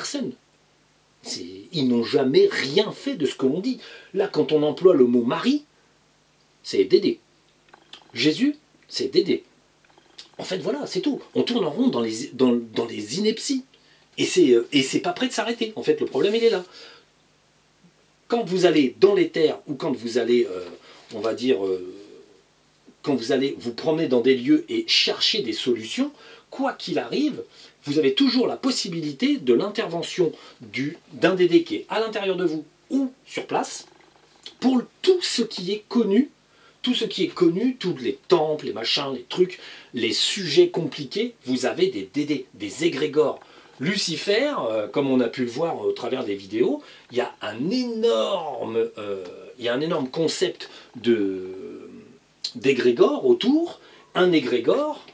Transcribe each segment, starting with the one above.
personne. Ils n'ont jamais rien fait de ce que l'on dit. Là, quand on emploie le mot Marie, c'est Dédé. Jésus, c'est Dédé. En fait, voilà, c'est tout. On tourne en rond dans les inepties. Et c'est pas prêt de s'arrêter. En fait, le problème, il est là. Quand vous allez dans les terres, ou quand vous allez, on va dire, quand vous allez vous promener dans des lieux et chercher des solutions, quoi qu'il arrive, vous avez toujours la possibilité de l'intervention d'un Dédé qui est à l'intérieur de vous ou sur place, pour tout ce qui est connu, tous les temples, les machins, les trucs, les sujets compliqués, vous avez des Dédés, des égrégores. Lucifer, comme on a pu le voir au travers des vidéos, il y a un énorme concept d'égrégore autour, un égrégore,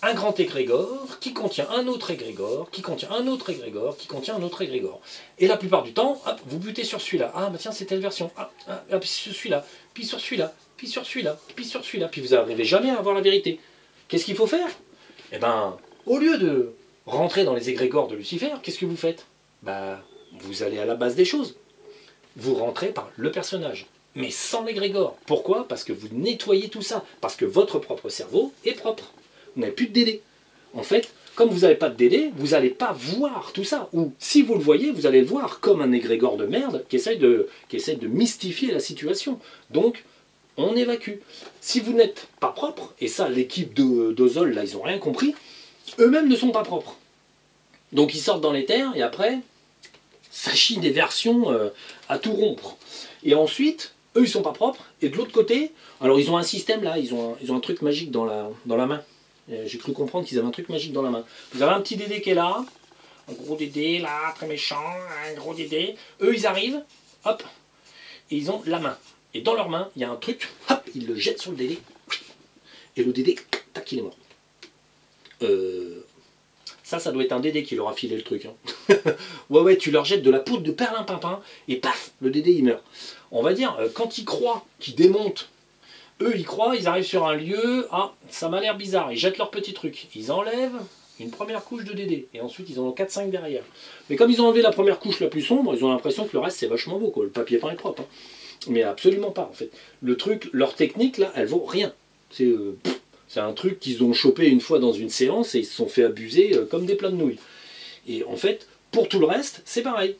un grand égrégore, qui contient un autre égrégore, qui contient un autre égrégore, qui contient un autre égrégore. Et la plupart du temps, hop, vous butez sur celui-là. Ah, bah tiens, c'est telle version. Puis sur celui-là, puis sur celui-là, puis sur celui-là, puis sur celui-là. Puis vous n'arrivez jamais à avoir la vérité. Qu'est-ce qu'il faut faire? Eh ben, au lieu de rentrer dans les égrégores de Lucifer, qu'est-ce que vous faites? Bah, vous allez à la base des choses. Vous rentrez par le personnage, mais sans l'égrégore. Pourquoi? Parce que vous nettoyez tout ça. Parce que votre propre cerveau est propre. Vous n'avez plus de Dédé. En fait, comme vous n'avez pas de Dédé, vous n'allez pas voir tout ça. Ou si vous le voyez, vous allez le voir comme un égrégore de merde qui essaye de mystifier la situation. Donc, on évacue. Si vous n'êtes pas propre, et ça, l'équipe d'Ozol, là, ils n'ont rien compris, eux-mêmes ne sont pas propres. Donc, ils sortent dans les terres, et après, ça chie des versions à tout rompre. Et ensuite, eux, ils sont pas propres, et de l'autre côté, alors ils ont un système, là, ils ont un truc magique dans la main. J'ai cru comprendre qu'ils avaient un truc magique dans la main. Vous avez un petit Dédé qui est là, un gros Dédé là, très méchant, un gros Dédé. Eux, ils arrivent, hop, et ils ont la main. Et dans leur main, il y a un truc, hop, ils le jettent sur le Dédé. Et le Dédé, tac, il est mort. Ça doit être un Dédé qui leur a filé le truc. Hein. ouais, tu leur jettes de la poudre de perlimpinpin, et paf, le Dédé, il meurt. On va dire, quand ils croient qu'ils démontent, eux, ils croient, ils arrivent sur un lieu, ah, ça m'a l'air bizarre, ils jettent leur petit truc, ils enlèvent une première couche de Dédé, et ensuite ils en ont 4-5 derrière. Mais comme ils ont enlevé la première couche la plus sombre, ils ont l'impression que le reste c'est vachement beau, quoi. Le papier peint est propre. Hein. Mais absolument pas, en fait. Le truc, leur technique, là, elle vaut rien. C'est un truc qu'ils ont chopé une fois dans une séance, et ils se sont fait abuser comme des plats de nouilles. Et en fait, pour tout le reste, c'est pareil.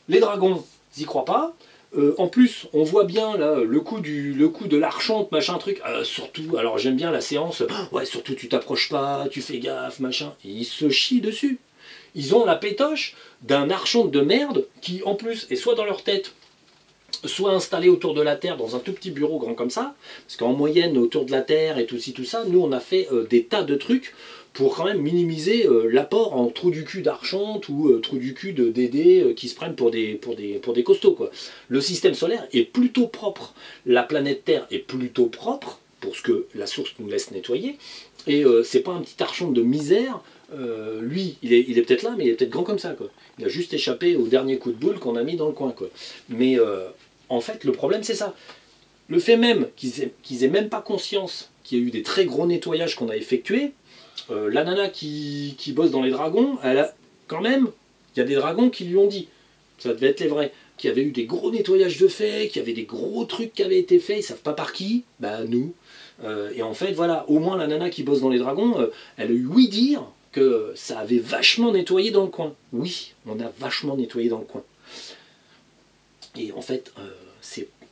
Les dragons, ils y croient pas. En plus, on voit bien là le coup de l'archonte, machin truc. Surtout, alors j'aime bien la séance. Ouais, surtout tu t'approches pas, tu fais gaffe, machin. Et ils se chient dessus. Ils ont la pétoche d'un archonte de merde qui, en plus, est soit dans leur tête, soit installé autour de la Terre dans un tout petit bureau grand comme ça. Parce qu'en moyenne, autour de la Terre et tout ci, tout ça, nous on a fait des tas de trucs pour quand même minimiser l'apport en trou du cul d'archonte ou trou du cul de Dédé qui se prennent pour des costauds, quoi. Le système solaire est plutôt propre, la planète Terre est plutôt propre, pour ce que la source nous laisse nettoyer, et c'est pas un petit archonte de misère, lui il est peut-être là, mais il est peut-être grand comme ça, quoi. Il a juste échappé au dernier coup de boule qu'on a mis dans le coin, quoi. Mais en fait le problème c'est ça. Le fait même qu'ils aient même pas conscience qu'il y a eu des très gros nettoyages qu'on a effectués. La nana qui bosse dans les dragons, elle a quand même, il y a des dragons qui lui ont dit, ça devait être les vrais, qu'il y avait eu des gros nettoyages de faits, qu'il y avait des gros trucs qui avaient été faits, ils savent pas par qui, bah nous. Et en fait, voilà, au moins la nana qui bosse dans les dragons, elle a eu ouï dire que ça avait vachement nettoyé dans le coin. Oui, on a vachement nettoyé dans le coin. Et en fait,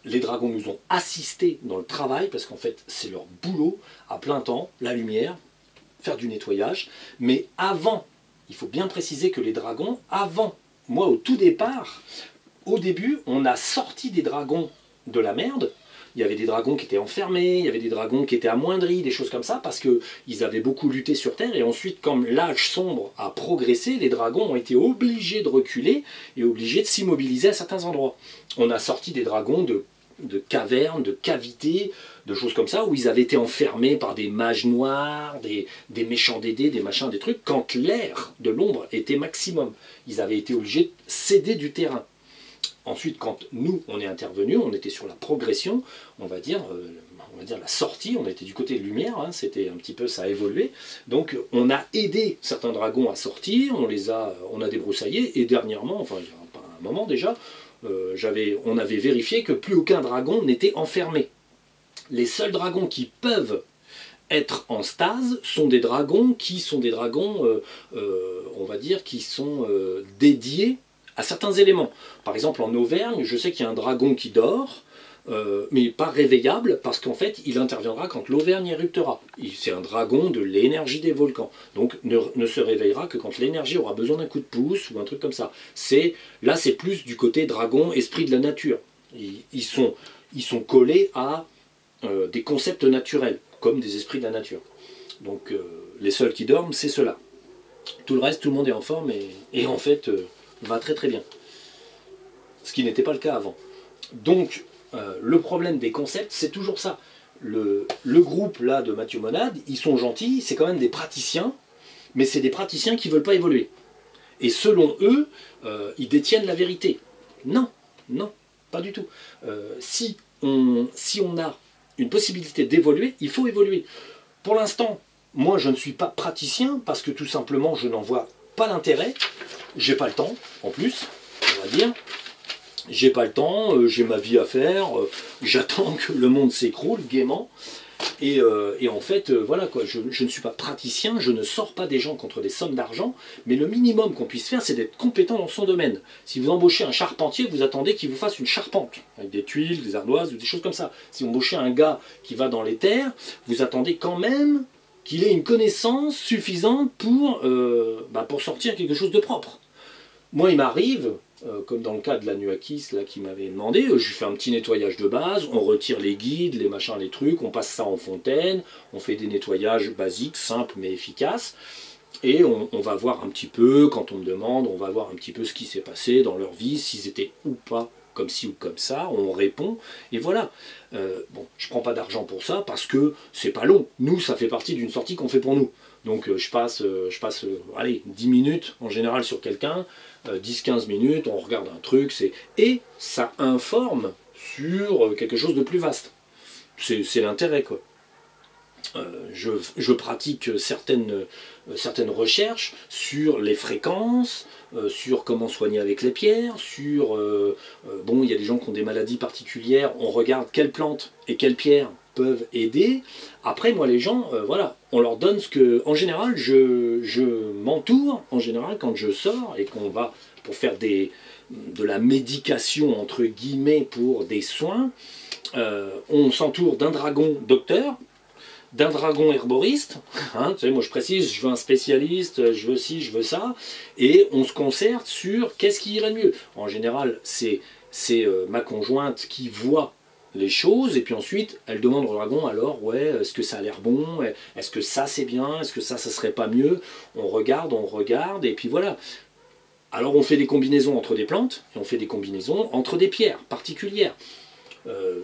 les dragons nous ont assistés dans le travail, parce qu'en fait, c'est leur boulot, à plein temps, la lumière, faire du nettoyage, mais avant, il faut bien préciser que les dragons, avant, moi au tout départ, au début, on a sorti des dragons de la merde. Il y avait des dragons qui étaient enfermés, il y avait des dragons qui étaient amoindris, des choses comme ça, parce qu'ils avaient beaucoup lutté sur Terre, et ensuite, comme l'âge sombre a progressé, les dragons ont été obligés de reculer, et obligés de s'immobiliser à certains endroits. On a sorti des dragons de cavernes, de cavités, de choses comme ça, où ils avaient été enfermés par des mages noirs, des méchants Dédés, des machins, des trucs, quand l'air de l'ombre était maximum. Ils avaient été obligés de céder du terrain. Ensuite, quand nous, on est intervenus, on était sur la progression, on va dire, on va dire, la sortie, on était du côté de lumière, hein, c'était un petit peu, ça a évolué. Donc on a aidé certains dragons à sortir, on a débroussaillé, et dernièrement, enfin il y a un moment déjà, on avait vérifié que plus aucun dragon n'était enfermé. Les seuls dragons qui peuvent être en stase sont des dragons on va dire, qui sont dédiés à certains éléments. Par exemple, en Auvergne, je sais qu'il y a un dragon qui dort, mais pas réveillable, parce qu'en fait, il interviendra quand l'Auvergne éruptera. C'est un dragon de l'énergie des volcans. Donc, ne se réveillera que quand l'énergie aura besoin d'un coup de pouce, ou un truc comme ça. Là, c'est plus du côté dragon, esprit de la nature. Ils sont collés à des concepts naturels, comme des esprits de la nature. Donc les seuls qui dorment, c'est ceux-là. Tout le reste, tout le monde est en forme et en fait va très très bien. Ce qui n'était pas le cas avant. Donc le problème des concepts, c'est toujours ça. Le groupe là de Mathieu Monade, ils sont gentils, c'est quand même des praticiens, mais c'est des praticiens qui ne veulent pas évoluer. Et selon eux, ils détiennent la vérité. Non, non, pas du tout. Si on a une possibilité d'évoluer, il faut évoluer. Pour l'instant, moi je ne suis pas praticien parce que tout simplement je n'en vois pas l'intérêt. J'ai pas le temps, en plus, on va dire. J'ai pas le temps, j'ai ma vie à faire, j'attends que le monde s'écroule gaiement. Et en fait, voilà quoi, je ne suis pas praticien, je ne sors pas des gens contre des sommes d'argent, mais le minimum qu'on puisse faire, c'est d'être compétent dans son domaine. Si vous embauchez un charpentier, vous attendez qu'il vous fasse une charpente, avec des tuiles, des ardoises, ou des choses comme ça. Si vous embauchez un gars qui va dans les terres, vous attendez quand même qu'il ait une connaissance suffisante pour sortir quelque chose de propre. Moi, il m'arrive, comme dans le cas de la Nuakis là, qui m'avait demandé, je lui fais un petit nettoyage de base, on retire les guides, les machins, les trucs, on passe ça en fontaine, on fait des nettoyages basiques, simples mais efficaces, et on va voir un petit peu, quand on me demande, on va voir un petit peu ce qui s'est passé dans leur vie, s'ils étaient ou pas comme ci ou comme ça, on répond, et voilà. Bon, je prends pas d'argent pour ça, parce que c'est pas long. Nous, ça fait partie d'une sortie qu'on fait pour nous. Donc je passe allez, 10 minutes en général sur quelqu'un, 10-15 minutes, on regarde un truc, et ça informe sur quelque chose de plus vaste. C'est l'intérêt, quoi. Je pratique certaines recherches sur les fréquences, sur comment soigner avec les pierres, bon, il y a des gens qui ont des maladies particulières, on regarde quelles plantes et quelles pierres peuvent aider. Après, moi, les gens, voilà, on leur donne ce que... En général, je m'entoure, en général, quand je sors et qu'on va pour faire de la médication, entre guillemets, pour des soins, on s'entoure d'un dragon docteur, d'un dragon herboriste, hein, tu sais, moi je précise, je veux un spécialiste, je veux ci, je veux ça, et on se concerte sur qu'est-ce qui irait mieux. En général, c'est ma conjointe qui voit les choses, et puis ensuite, elle demande au dragon, alors, ouais, est-ce que ça a l'air bon, est-ce que ça c'est bien, est-ce que ça serait pas mieux, on regarde, et puis voilà. Alors on fait des combinaisons entre des plantes, et on fait des combinaisons entre des pierres particulières.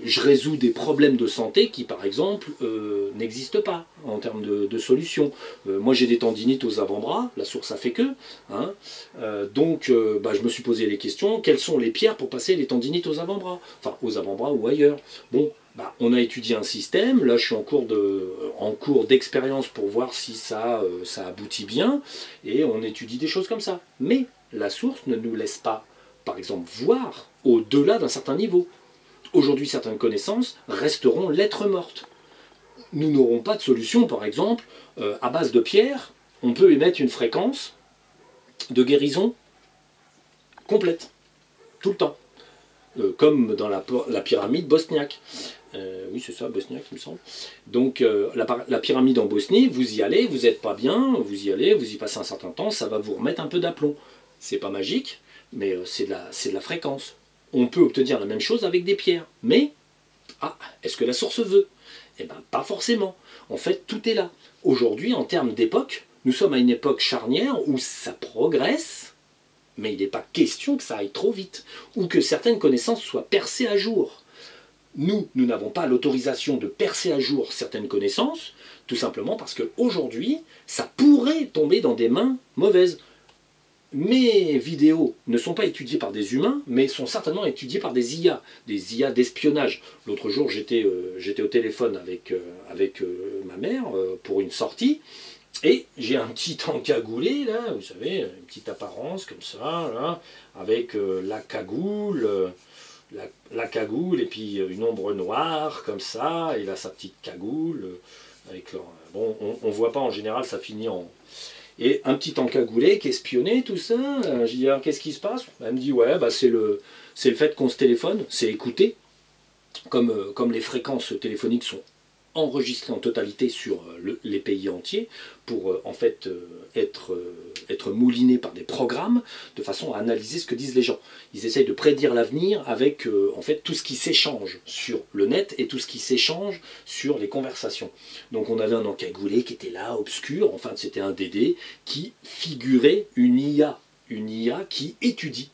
Je résous des problèmes de santé qui, par exemple, n'existent pas en termes de solutions. Moi, j'ai des tendinites aux avant-bras, la source a fait que. Hein, donc, je me suis posé les questions, quelles sont les pierres pour passer les tendinites aux avant-bras? Enfin, aux avant-bras ou ailleurs. Bon, on a étudié un système, là je suis en cours d'expérience pour voir si ça aboutit bien, et on étudie des choses comme ça. Mais la source ne nous laisse pas, par exemple, voir au-delà d'un certain niveau. Aujourd'hui, certaines connaissances resteront lettres mortes. Nous n'aurons pas de solution, par exemple, à base de pierre, on peut émettre une fréquence de guérison complète, tout le temps. Comme dans la pyramide bosniaque. Oui, c'est ça, bosniaque, il me semble. Donc, la pyramide en Bosnie, vous y allez, vous n'êtes pas bien, vous y allez, vous y passez un certain temps, ça va vous remettre un peu d'aplomb. C'est pas magique, mais c'est de la fréquence. On peut obtenir la même chose avec des pierres. Mais, est-ce que la source veut? Eh bien, pas forcément. En fait, tout est là. Aujourd'hui, en termes d'époque, nous sommes à une époque charnière où ça progresse, mais il n'est pas question que ça aille trop vite, ou que certaines connaissances soient percées à jour. Nous n'avons pas l'autorisation de percer à jour certaines connaissances, tout simplement parce qu'aujourd'hui, ça pourrait tomber dans des mains mauvaises. mes vidéos ne sont pas étudiées par des humains, mais sont certainement étudiées par des IA d'espionnage. L'autre jour, j'étais au téléphone avec ma mère pour une sortie, et j'ai un petit encagoulé, là, vous savez, une petite apparence comme ça, là, avec la cagoule, la cagoule, et puis une ombre noire, comme ça, et là, sa petite cagoule, avec leur... Bon, on ne voit pas en général, ça finit en... Et un petit encagoulé qui espionnait tout ça. Je dis, alors, qu'est-ce qui se passe? Elle me dit, ouais, bah, c'est le fait qu'on se téléphone, c'est écouter. Comme les fréquences téléphoniques sont enregistrées en totalité sur les pays entiers, pour en fait être moulinés par des programmes, de façon à analyser ce que disent les gens. Ils essayent de prédire l'avenir avec en fait tout ce qui s'échange sur le net et tout ce qui s'échange sur les conversations. Donc on avait un encagoulé qui était là, obscur, enfin c'était un DD qui figurait une IA qui étudie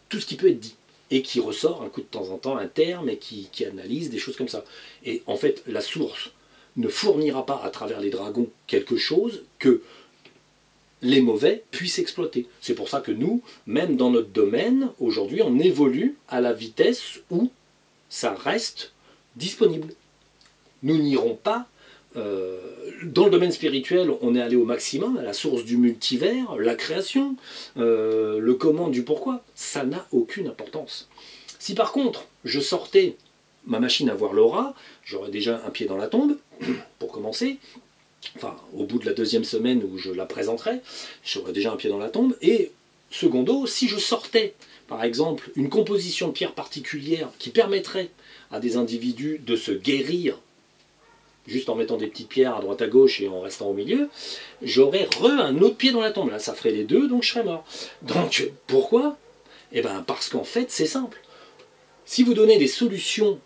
tout ce qui peut être dit, et qui ressort un coup de temps en temps un terme, et qui analyse des choses comme ça. Et en fait, la source ne fournira pas à travers les dragons quelque chose que les mauvais puissent exploiter. C'est pour ça que nous, même dans notre domaine, aujourd'hui, on évolue à la vitesse où ça reste disponible. Nous n'irons pas... dans le domaine spirituel, on est allé au maximum, à la source du multivers, la création, le comment du pourquoi. Ça n'a aucune importance. Si par contre, je sortais ma machine à voir l'aura, j'aurais déjà un pied dans la tombe, pour commencer. Enfin, au bout de la 2e semaine où je la présenterai, j'aurais déjà un pied dans la tombe. Et secondo, si je sortais, par exemple, une composition de pierre particulière qui permettrait à des individus de se guérir juste en mettant des petites pierres à droite à gauche et en restant au milieu, j'aurais un autre pied dans la tombe. Là, ça ferait les deux, donc je serais mort. Donc, pourquoi? Eh bien, parce qu'en fait, c'est simple. Si vous donnez des solutions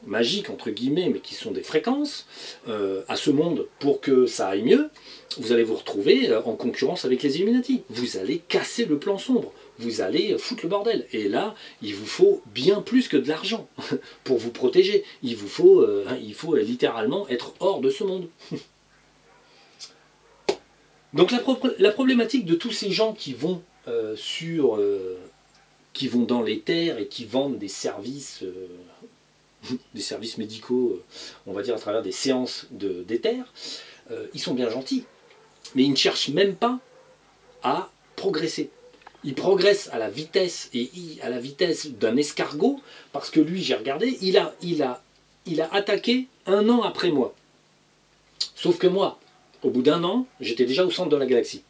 magiques, entre guillemets, mais qui sont des fréquences, à ce monde pour que ça aille mieux, vous allez vous retrouver en concurrence avec les Illuminati. Vous allez casser le plan sombre. Vous allez foutre le bordel. Et là, il vous faut bien plus que de l'argent pour vous protéger. Il faut littéralement être hors de ce monde. Donc la problématique de tous ces gens qui vont qui vont dans les terres et qui vendent des services médicaux, on va dire à travers des séances d'éther, ils sont bien gentils. Mais ils ne cherchent même pas à progresser. Il progresse à la vitesse d'un escargot, parce que lui, j'ai regardé, il a attaqué 1 an après moi. Sauf que moi, au bout d'1 an, j'étais déjà au centre de la galaxie.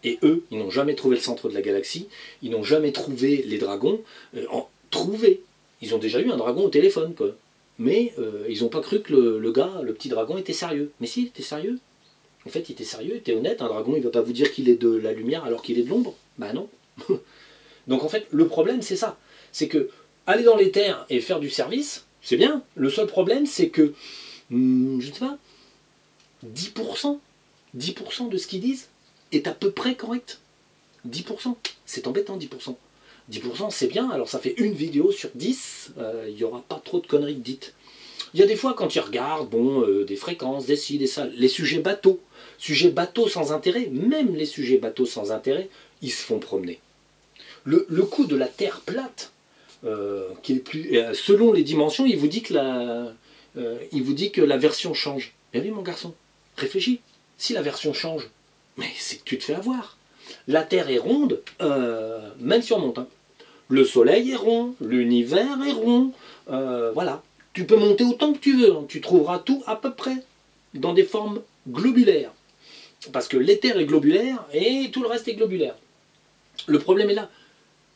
Et eux, ils n'ont jamais trouvé le centre de la galaxie, ils n'ont jamais trouvé les dragons. Ils ont déjà eu un dragon au téléphone, quoi. Mais ils n'ont pas cru que le petit dragon était sérieux. Mais si, il était sérieux. En fait, il était sérieux, il était honnête. Un dragon, il ne va pas vous dire qu'il est de la lumière alors qu'il est de l'ombre. Ben non. Donc en fait, le problème, c'est ça. C'est que aller dans les terres et faire du service, c'est bien. Le seul problème, c'est que, je ne sais pas, 10% de ce qu'ils disent est à peu près correct. 10%. C'est embêtant, 10%. 10% c'est bien, alors ça fait une vidéo sur 10, il n'y aura pas trop de conneries dites. Il y a des fois quand ils regardent, des fréquences, des ci, des ça, les sujets bateaux sans intérêt, même les sujets bateaux sans intérêt, ils se font promener. Le coup de la Terre plate, qui est plus, selon les dimensions, il vous dit que la version change. Eh oui mon garçon, réfléchis, si la version change, mais c'est que tu te fais avoir. La Terre est ronde, même si on monte. Hein. Le Soleil est rond, l'univers est rond, voilà. Tu peux monter autant que tu veux, hein. Tu trouveras tout à peu près dans des formes globulaires. Parce que l'éther est globulaire et tout le reste est globulaire. Le problème est là.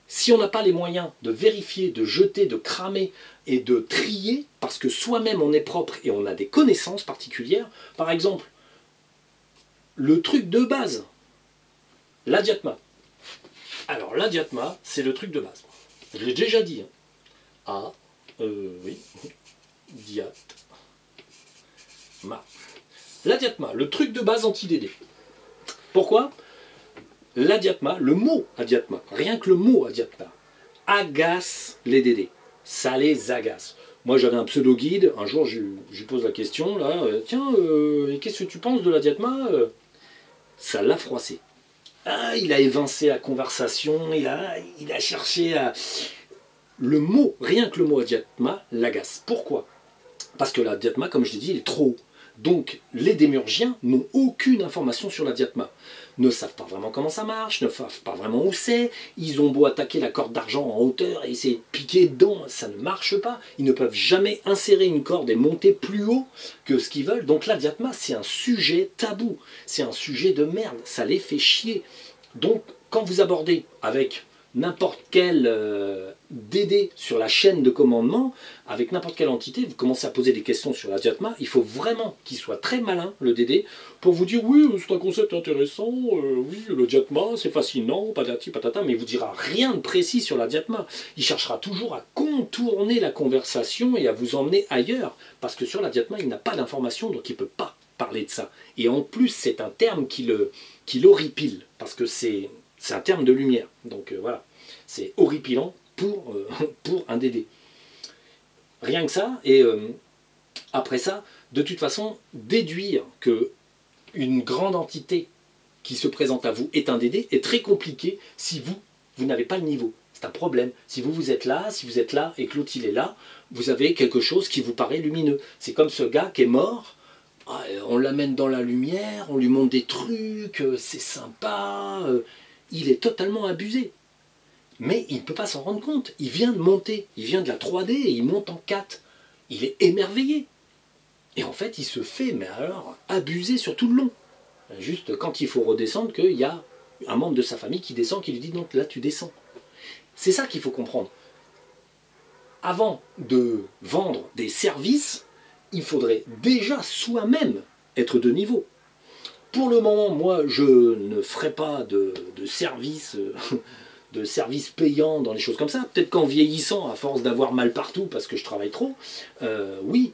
Si on n'a pas les moyens de vérifier, de jeter, de cramer et de trier, parce que soi-même on est propre et on a des connaissances particulières, par exemple, le truc de base, l'adhyatma. Alors l'adhyatma, c'est le truc de base. Je l'ai déjà dit. Hein. Oui. Diatma. L'adhyatma, le truc de base anti-DD. Pourquoi? L'adhyatma, le mot adhyatma, rien que le mot adhyatma, agace les DD. Ça les agace. Moi j'avais un pseudo-guide, un jour je lui pose la question, là, tiens, qu'est-ce que tu penses de l'adhyatma? Ça l'a froissé. Ah, il a évincé la conversation, il a cherché à... Le mot, rien que le mot adhyatma, l'agace. Pourquoi? Parce que l'adhyatma, comme je l'ai dit, il est trop haut. Donc les démurgiens n'ont aucune information sur l'adhyatma. Ne savent pas vraiment comment ça marche, ne savent pas vraiment où c'est. Ils ont beau attaquer la corde d'argent en hauteur et essayer de piquer dedans, ça ne marche pas. Ils ne peuvent jamais insérer une corde et monter plus haut que ce qu'ils veulent. Donc l'adhyatma, c'est un sujet tabou. C'est un sujet de merde. Ça les fait chier. Donc quand vous abordez avec n'importe quel DD sur la chaîne de commandement, avec n'importe quelle entité, vous commencez à poser des questions sur l'adhyatma, il faut vraiment qu'il soit très malin, le DD, pour vous dire oui, c'est un concept intéressant, oui, l'adhyatma, c'est fascinant, patati patata, mais il ne vous dira rien de précis sur l'adhyatma. Il cherchera toujours à contourner la conversation et à vous emmener ailleurs, parce que sur l'adhyatma, il n'a pas d'informations, donc il ne peut pas parler de ça. Et en plus, c'est un terme qui l'horripile, parce que c'est un terme de lumière. Donc voilà, c'est horripilant pour un DD. Rien que ça, et après ça, de toute façon, déduire que une grande entité qui se présente à vous est un DD est très compliqué si vous n'avez pas le niveau. C'est un problème. Si vous êtes là, et que l'autre il est là, vous avez quelque chose qui vous paraît lumineux. C'est comme ce gars qui est mort, on l'amène dans la lumière, on lui montre des trucs, c'est sympa, il est totalement abusé. Mais il ne peut pas s'en rendre compte. Il vient de monter, il vient de la 3D et il monte en 4. Il est émerveillé. Et en fait, il se fait, mais alors, abuser sur tout le long. Juste quand il faut redescendre, qu'il y a un membre de sa famille qui descend, qui lui dit non, là tu descends. C'est ça qu'il faut comprendre. Avant de vendre des services, il faudrait déjà soi-même être de niveau. Pour le moment, moi, je ne ferai pas de service payant dans les choses comme ça. Peut-être qu'en vieillissant, à force d'avoir mal partout parce que je travaille trop, oui,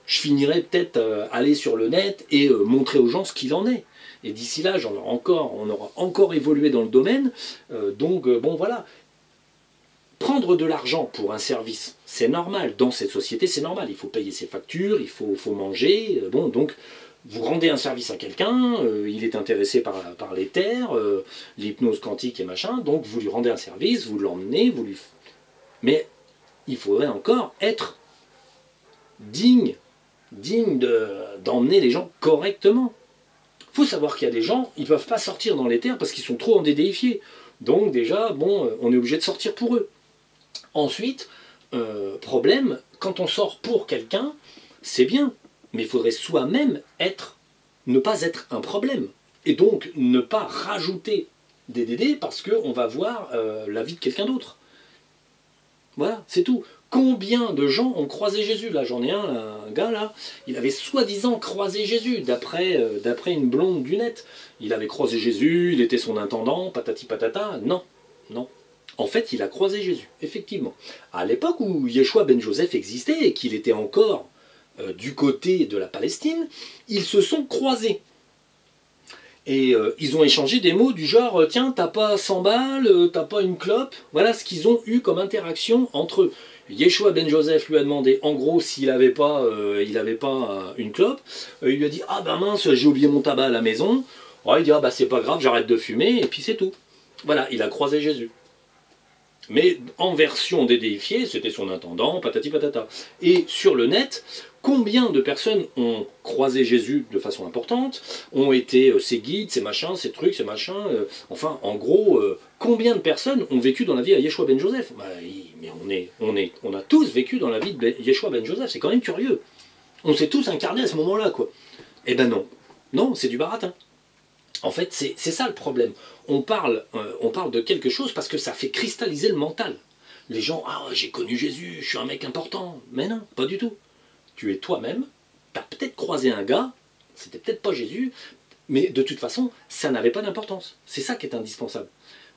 je finirai peut-être aller sur le net et montrer aux gens ce qu'il en est. Et d'ici là, on aura encore évolué dans le domaine. Donc, bon, voilà. Prendre de l'argent pour un service, c'est normal. Dans cette société, c'est normal. Il faut payer ses factures, il faut manger. Bon, donc, vous rendez un service à quelqu'un, il est intéressé par l'éther, l'hypnose quantique et machin, donc vous lui rendez un service, vous l'emmenez, Mais il faudrait encore être digne d'emmener les gens correctement. Il faut savoir qu'il y a des gens, ils ne peuvent pas sortir dans l'éther parce qu'ils sont trop endédéifiés. Donc déjà, bon, on est obligé de sortir pour eux. Ensuite, problème, quand on sort pour quelqu'un, c'est bien, mais il faudrait soi-même ne pas être un problème. Et donc ne pas rajouter des DD parce qu'on va voir la vie de quelqu'un d'autre. Voilà, c'est tout. Combien de gens ont croisé Jésus? Là, j'en ai un gars là, il avait soi-disant croisé Jésus, d'après une blonde du net. Il avait croisé Jésus, il était son intendant, patati patata. Non, non. En fait, il a croisé Jésus, effectivement. À l'époque où Yeshua ben Joseph existait et qu'il était encore du côté de la Palestine, ils se sont croisés. Et ils ont échangé des mots du genre « Tiens, t'as pas 100 balles, t'as pas une clope ?» Voilà ce qu'ils ont eu comme interaction entre eux. Yeshua ben Joseph lui a demandé, en gros, s'il n'avait pas, une clope. Il lui a dit « Ah ben mince, j'ai oublié mon tabac à la maison. » Ouais, il dit « Ah ben c'est pas grave, j'arrête de fumer. » Et puis c'est tout. Voilà, il a croisé Jésus. Mais en version dédéifiée, c'était son intendant, patati patata. Et sur le net, combien de personnes ont croisé Jésus de façon importante, ont été ses guides, ses machins, ses trucs, ses machins, enfin, en gros, combien de personnes ont vécu dans la vie à Yeshua ben Joseph? Mais on a tous vécu dans la vie de Yeshua ben Joseph, c'est quand même curieux. On s'est tous incarnés à ce moment-là, quoi. Eh ben non. Non, c'est du baratin. En fait, c'est ça le problème. On parle de quelque chose parce que ça fait cristalliser le mental. Les gens, ah j'ai connu Jésus, je suis un mec important. Mais non, pas du tout. Tu es toi-même, tu as peut-être croisé un gars, c'était peut-être pas Jésus, mais de toute façon, ça n'avait pas d'importance. C'est ça qui est indispensable.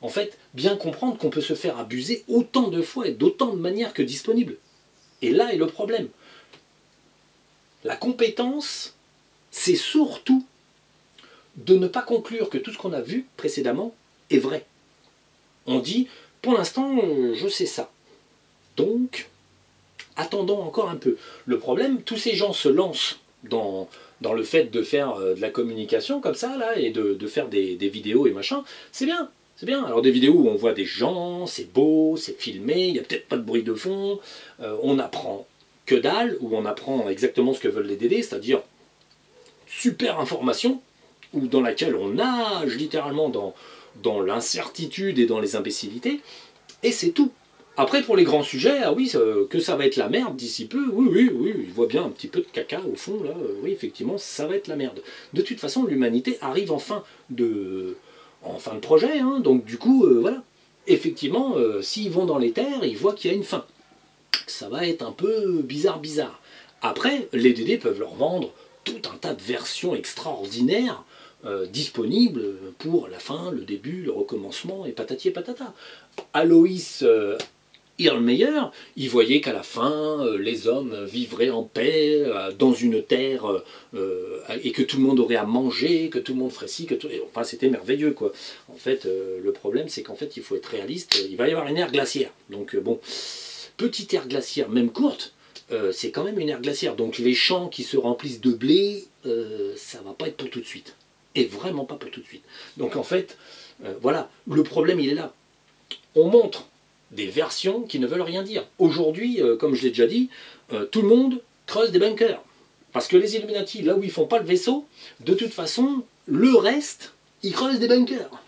En fait, bien comprendre qu'on peut se faire abuser autant de fois et d'autant de manières que disponible. Et là est le problème. La compétence, c'est surtout de ne pas conclure que tout ce qu'on a vu précédemment est vrai. On dit, pour l'instant, je sais ça. Donc, attendons encore un peu. Le problème, tous ces gens se lancent dans le fait de faire de la communication comme ça, là, et de faire des vidéos et machin. C'est bien, c'est bien. Alors des vidéos où on voit des gens, c'est beau, c'est filmé, il n'y a peut-être pas de bruit de fond, on apprend que dalle, où on apprend exactement ce que veulent les DD, c'est-à-dire super information, ou dans laquelle on nage littéralement dans l'incertitude et dans les imbécilités, et c'est tout. Après, pour les grands sujets, ah oui, que ça va être la merde d'ici peu, oui, il voit bien un petit peu de caca au fond, là, oui, effectivement, ça va être la merde. De toute façon, l'humanité arrive en fin de projet, hein, donc du coup, voilà. Effectivement, s'ils vont dans les terres, ils voient qu'il y a une fin. Ça va être un peu bizarre. Après, les DD peuvent leur vendre tout un tas de versions extraordinaires disponibles pour la fin, le début, le recommencement et patati et patata. Aloïs Erlmeyer, il voyait qu'à la fin, les hommes vivraient en paix dans une terre et que tout le monde aurait à manger, que tout le monde ferait ci, enfin c'était merveilleux quoi. En fait, le problème c'est qu'en fait il faut être réaliste, il va y avoir une ère glaciaire. Donc bon, petite ère glaciaire, même courte, c'est quand même une ère glaciaire. Donc les champs qui se remplissent de blé, ça va pas être pour tout de suite. Et vraiment pas pour tout de suite. Donc en fait, voilà, le problème il est là. On montre des versions qui ne veulent rien dire. Aujourd'hui, comme je l'ai déjà dit, tout le monde creuse des bunkers. Parce que les Illuminati, là où ils font pas le vaisseau, de toute façon, le reste, ils creusent des bunkers.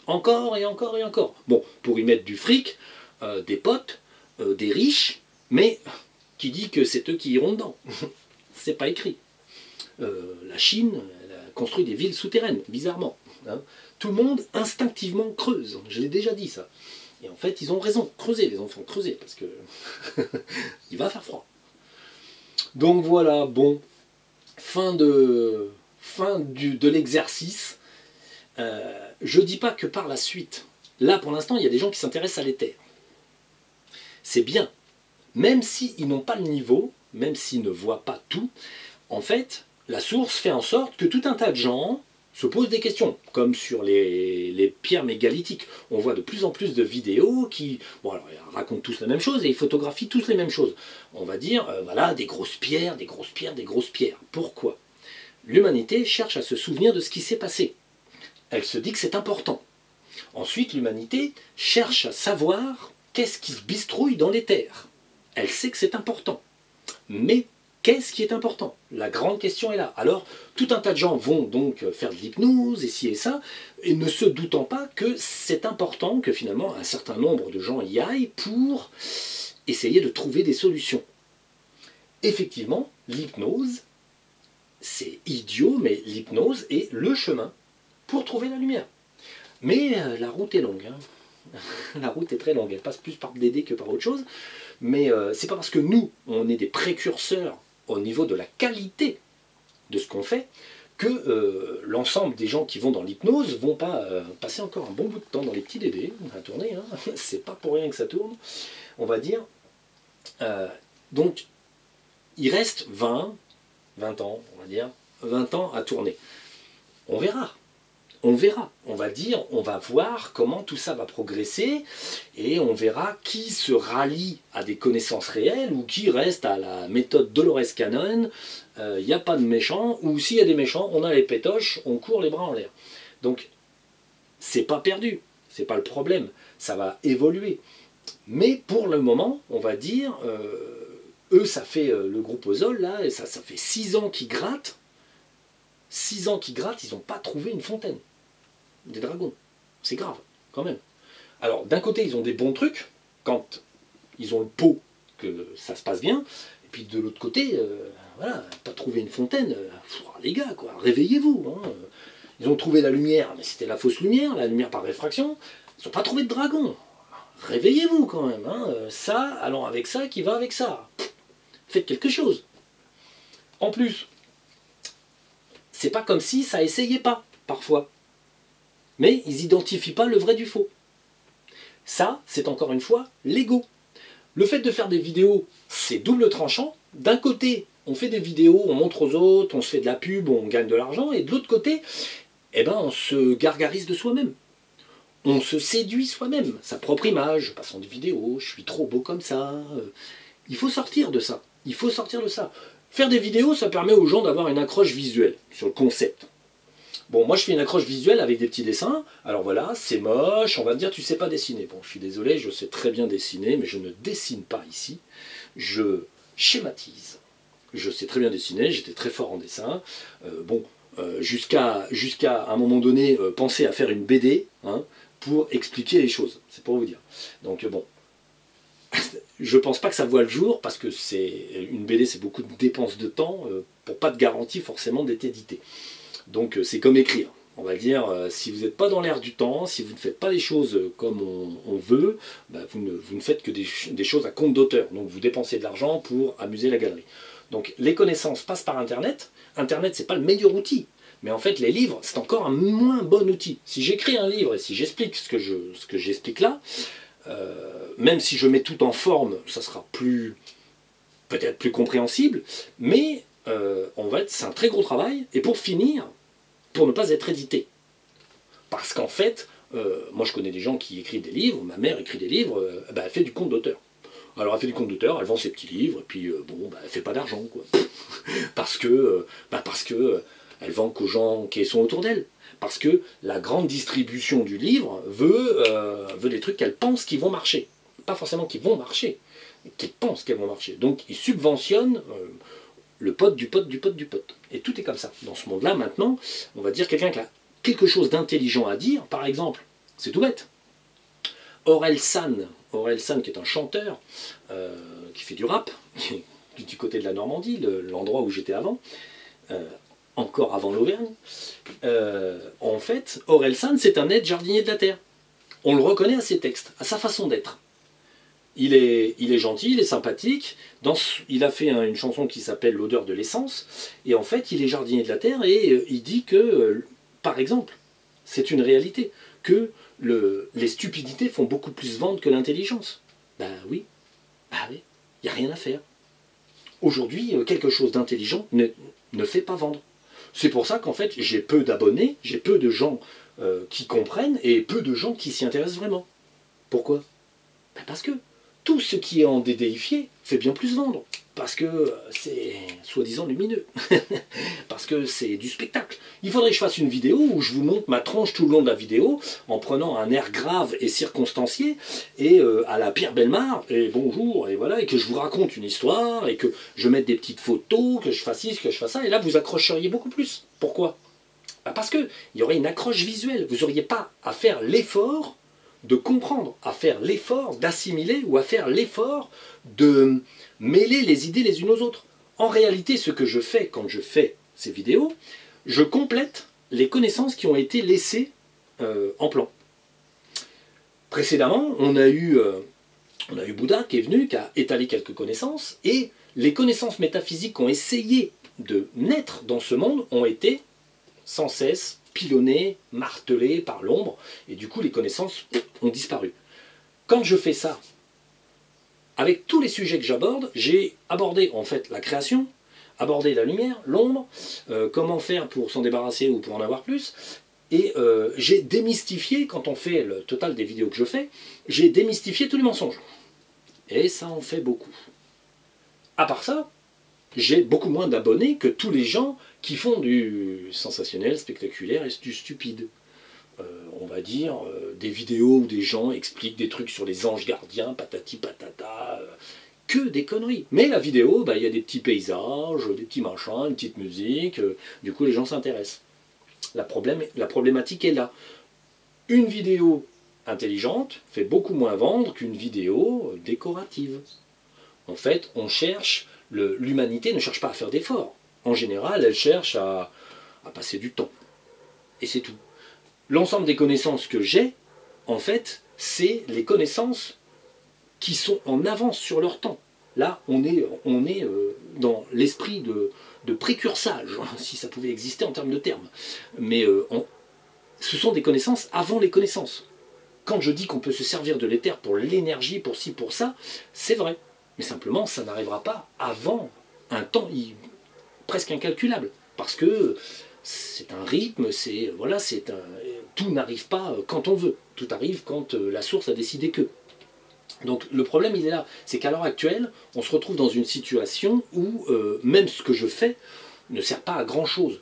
Encore et encore et encore. Bon, pour y mettre du fric, des potes, des riches, mais qui dit que c'est eux qui iront dedans? C'est pas écrit. La Chine, elle a construit des villes souterraines, bizarrement. Hein. Tout le monde instinctivement creuse. Je l'ai déjà dit ça. Et en fait, ils ont raison. Creusez, les enfants, creusez, parce que il va faire froid. Donc voilà, bon, fin de l'exercice. Je dis pas que par la suite, là pour l'instant, il y a des gens qui s'intéressent à l'éther. C'est bien, même s'ils n'ont pas le niveau, même s'ils ne voient pas tout, en fait, la source fait en sorte que tout un tas de gens se posent des questions, comme sur les pierres mégalithiques. On voit de plus en plus de vidéos qui alors, ils racontent tous la même chose et ils photographient tous les mêmes choses. On va dire, voilà, des grosses pierres, des grosses pierres, des grosses pierres. Pourquoi? L'humanité cherche à se souvenir de ce qui s'est passé. Elle se dit que c'est important. Ensuite, l'humanité cherche à savoir qu'est-ce qui se bistrouille dans les terres. Elle sait que c'est important. Mais qu'est-ce qui est important? La grande question est là. Alors, tout un tas de gens vont donc faire de l'hypnose, et ci et ça, et ne se doutant pas que c'est important que finalement un certain nombre de gens y aillent pour essayer de trouver des solutions. Effectivement, l'hypnose, c'est idiot, mais l'hypnose est le chemin pour trouver la lumière. Mais la route est longue. Hein. La route est très longue. Elle passe plus par DD que par autre chose. Mais c'est pas parce que nous, on est des précurseurs au niveau de la qualité de ce qu'on fait, que l'ensemble des gens qui vont dans l'hypnose vont pas passer encore un bon bout de temps dans les petits DD à tourner, hein. C'est pas pour rien que ça tourne, on va dire. Donc, il reste 20 ans, on va dire, 20 ans à tourner. On verra. On verra, on va dire, on va voir comment tout ça va progresser et on verra qui se rallie à des connaissances réelles ou qui reste à la méthode Dolores Cannon, il n'y a pas de méchants, ou s'il y a des méchants, on a les pétoches, on court les bras en l'air. Donc, c'est pas perdu, c'est pas le problème, ça va évoluer. Mais pour le moment, on va dire, eux, ça fait le groupe Ozol, là, et ça fait 6 ans qu'ils grattent. 6 ans qu'ils grattent, ils n'ont pas trouvé une fontaine. Des dragons. C'est grave, quand même. Alors, d'un côté, ils ont des bons trucs, quand ils ont le pot, que ça se passe bien, et puis de l'autre côté, voilà, pas trouver une fontaine, les gars, quoi, réveillez-vous. Hein. Ils ont trouvé la lumière, mais c'était la fausse lumière, la lumière par réfraction. Ils n'ont pas trouvé de dragon. Réveillez-vous, quand même. Hein. Ça, allons avec ça, qui va avec ça. Faites quelque chose. En plus, c'est pas comme si ça essayait pas, parfois. Mais ils n'identifient pas le vrai du faux. Ça, c'est encore une fois l'ego. Le fait de faire des vidéos, c'est double tranchant. D'un côté, on fait des vidéos, on montre aux autres, on se fait de la pub, on gagne de l'argent. Et de l'autre côté, eh ben, on se gargarise de soi-même. On se séduit soi-même, sa propre image. Je passe en vidéo, je suis trop beau comme ça. Il faut sortir de ça. Il faut sortir de ça. Faire des vidéos, ça permet aux gens d'avoir une accroche visuelle sur le concept. Bon, moi je fais une accroche visuelle avec des petits dessins. Alors voilà, c'est moche, on va me dire tu sais pas dessiner. Bon, je suis désolé, je sais très bien dessiner, mais je ne dessine pas ici. Je schématise. Je sais très bien dessiner, j'étais très fort en dessin. Jusqu'à un moment donné, penser à faire une BD hein, pour expliquer les choses. C'est pour vous dire. Donc bon, je pense pas que ça voit le jour, parce que une BD, c'est beaucoup de dépenses de temps, pour pas de garantie forcément d'être édité. Donc c'est comme écrire. On va dire, si vous n'êtes pas dans l'air du temps, si vous ne faites pas les choses comme on veut, bah, vous ne faites que des choses à compte d'auteur. Donc vous dépensez de l'argent pour amuser la galerie. Donc les connaissances passent par Internet. Internet, c'est pas le meilleur outil. Mais en fait, les livres, c'est encore un moins bon outil. Si j'écris un livre et si j'explique ce que j'explique là, même si je mets tout en forme, ça sera peut-être plus compréhensible, mais c'est un très gros travail. Et pour finir, pour ne pas être édité. Parce qu'en fait, moi je connais des gens qui écrivent des livres, ma mère écrit des livres, elle fait du compte d'auteur. Alors elle fait du compte d'auteur, elle vend ses petits livres, et puis elle fait pas d'argent, quoi. parce que elle vend qu'aux gens qui sont autour d'elle. Parce que la grande distribution du livre veut des trucs qu'elle pense qui vont marcher. Pas forcément qui vont marcher, mais qu'elle pense qu'elles vont marcher. Donc ils subventionnent le pote du pote du pote du pote. Et tout est comme ça. Dans ce monde-là, maintenant, on va dire quelqu'un qui a quelque chose d'intelligent à dire, par exemple, c'est tout bête. Orelsan qui est un chanteur, qui fait du rap, du côté de la Normandie, l'endroit où j'étais avant, encore avant l'Auvergne. En fait, Orelsan, c'est un aide jardinier de la terre. On le reconnaît à ses textes, à sa façon d'être. Il est gentil, il est sympathique. Il a fait une chanson qui s'appelle L'odeur de l'essence. Et en fait, il est jardinier de la terre et il dit que, par exemple, c'est une réalité, que les stupidités font beaucoup plus vendre que l'intelligence. Ben oui, il n'y a rien à faire. Aujourd'hui, quelque chose d'intelligent ne fait pas vendre. C'est pour ça qu'en fait, j'ai peu d'abonnés, j'ai peu de gens qui comprennent et peu de gens qui s'y intéressent vraiment. Pourquoi? Ben parce que tout ce qui est en dédéifié fait bien plus vendre. Parce que c'est soi-disant lumineux. Parce que c'est du spectacle. Il faudrait que je fasse une vidéo où je vous montre ma tronche tout le long de la vidéo, en prenant un air grave et circonstancié, et à la Pierre Bellemare, et bonjour, et voilà, et que je vous raconte une histoire, et que je mette des petites photos, que je fasse ci, que je fasse ça, et là vous accrocheriez beaucoup plus. Pourquoi? Ben parce qu'il y aurait une accroche visuelle. Vous n'auriez pas à faire l'effort de comprendre, à faire l'effort d'assimiler ou à faire l'effort de mêler les idées les unes aux autres. En réalité, ce que je fais quand je fais ces vidéos, je complète les connaissances qui ont été laissées en plan. Précédemment, on a eu Bouddha qui est venu, qui a étalé quelques connaissances, et les connaissances métaphysiques qui ont essayé de naître dans ce monde ont été sans cesse pilonnées, martelées par l'ombre, et du coup les connaissances ont disparu. Quand je fais ça, avec tous les sujets que j'aborde, j'ai abordé en fait la création, abordé la lumière, l'ombre, comment faire pour s'en débarrasser ou pour en avoir plus, et j'ai démystifié, quand on fait le total des vidéos que je fais, j'ai démystifié tous les mensonges. Et ça en fait beaucoup. À part ça, j'ai beaucoup moins d'abonnés que tous les gens qui font du sensationnel, spectaculaire et du stupide. On va dire, des vidéos où des gens expliquent des trucs sur les anges gardiens, patati patata, que des conneries. Mais la vidéo, il y a des petits paysages, des petits machins, une petite musique, du coup les gens s'intéressent. La problématique est là. Une vidéo intelligente fait beaucoup moins vendre qu'une vidéo décorative. En fait, l'humanité ne cherche pas à faire d'efforts. En général, elle cherche à passer du temps. Et c'est tout. L'ensemble des connaissances que j'ai, en fait, c'est les connaissances qui sont en avance sur leur temps. Là, on est dans l'esprit de précursage, si ça pouvait exister en termes de termes. Mais ce sont des connaissances avant les connaissances. Quand je dis qu'on peut se servir de l'éther pour l'énergie, pour ci, pour ça, c'est vrai. Mais simplement, ça n'arrivera pas avant un temps presque incalculable. Parce que c'est un rythme, tout n'arrive pas quand on veut. Tout arrive quand la source a décidé que. Donc le problème il est là, c'est qu'à l'heure actuelle, on se retrouve dans une situation où même ce que je fais ne sert pas à grand chose.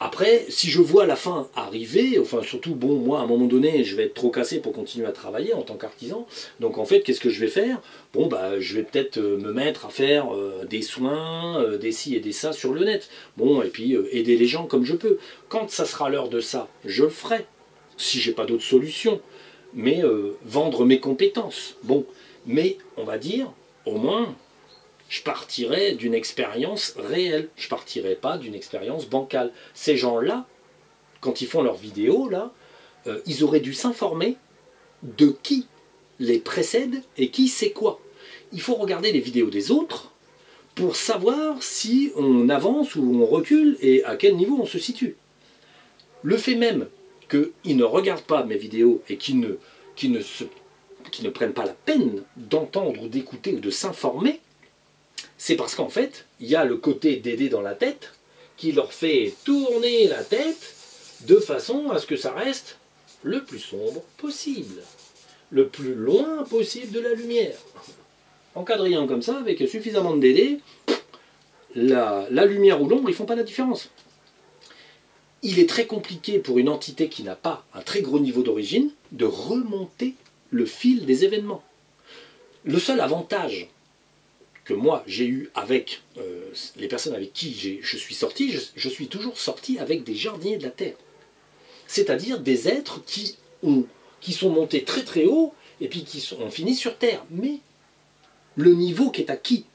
Après, si je vois la fin arriver, enfin surtout, bon, moi à un moment donné, je vais être trop cassé pour continuer à travailler en tant qu'artisan. Donc en fait, qu'est-ce que je vais faire? Bon, bah, je vais peut-être me mettre à faire des soins, des ci et des ça sur le net. Bon, et puis aider les gens comme je peux. Quand ça sera l'heure de ça, je le ferai, si j'ai pas d'autre solution. Mais vendre mes compétences. Bon, mais on va dire, au moins, je partirais d'une expérience réelle. Je partirais pas d'une expérience bancale. Ces gens-là, quand ils font leurs vidéos, là, ils auraient dû s'informer de qui les précède et qui c'est quoi. Il faut regarder les vidéos des autres pour savoir si on avance ou on recule et à quel niveau on se situe. Le fait même qu'ils ne regardent pas mes vidéos et qu'ils ne prennent pas la peine d'entendre ou d'écouter ou de s'informer, c'est parce qu'en fait, il y a le côté d'aider dans la tête qui leur fait tourner la tête de façon à ce que ça reste le plus sombre possible, le plus loin possible de la lumière. En quadrillant comme ça, avec suffisamment de DD, la lumière ou l'ombre, ils ne font pas la différence. Il est très compliqué pour une entité qui n'a pas un très gros niveau d'origine de remonter le fil des événements. Le seul avantage que moi j'ai eu avec les personnes avec qui je suis sorti, je suis toujours sorti avec des jardiniers de la Terre. C'est-à-dire des êtres qui sont montés très très haut et puis ont fini sur Terre. Mais le niveau qui est acquis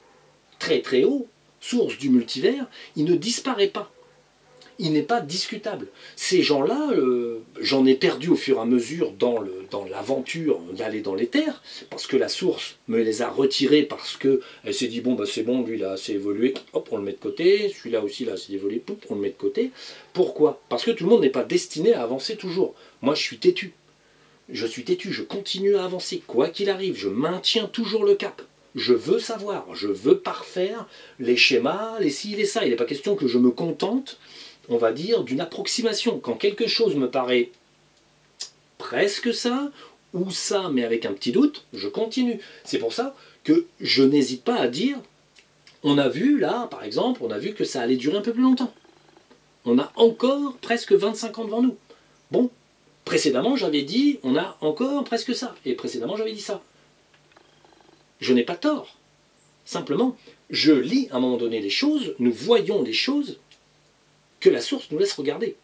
très très haut, source du multivers, il ne disparaît pas. Il n'est pas discutable. Ces gens-là, j'en ai perdu au fur et à mesure dans l'aventure d'aller dans les terres, parce que la source me les a retirés, parce qu'elle s'est dit, bon, bah, c'est bon, lui, là, c'est évolué, hop, on le met de côté, celui-là aussi, là, c'est évolué, hop, on le met de côté. Pourquoi? Parce que tout le monde n'est pas destiné à avancer toujours. Moi, je suis têtu. Je suis têtu, je continue à avancer, quoi qu'il arrive, je maintiens toujours le cap. Je veux savoir, je veux parfaire les schémas, les ci, les ça. Il n'est pas question que je me contente, on va dire, d'une approximation. Quand quelque chose me paraît presque ça, ou ça, mais avec un petit doute, je continue. C'est pour ça que je n'hésite pas à dire, on a vu là, par exemple, on a vu que ça allait durer un peu plus longtemps. On a encore presque 25 ans devant nous. Bon, précédemment j'avais dit, on a encore presque ça. Et précédemment j'avais dit ça. Je n'ai pas tort. Simplement, je lis à un moment donné les choses, nous voyons les choses que la source nous laisse regarder.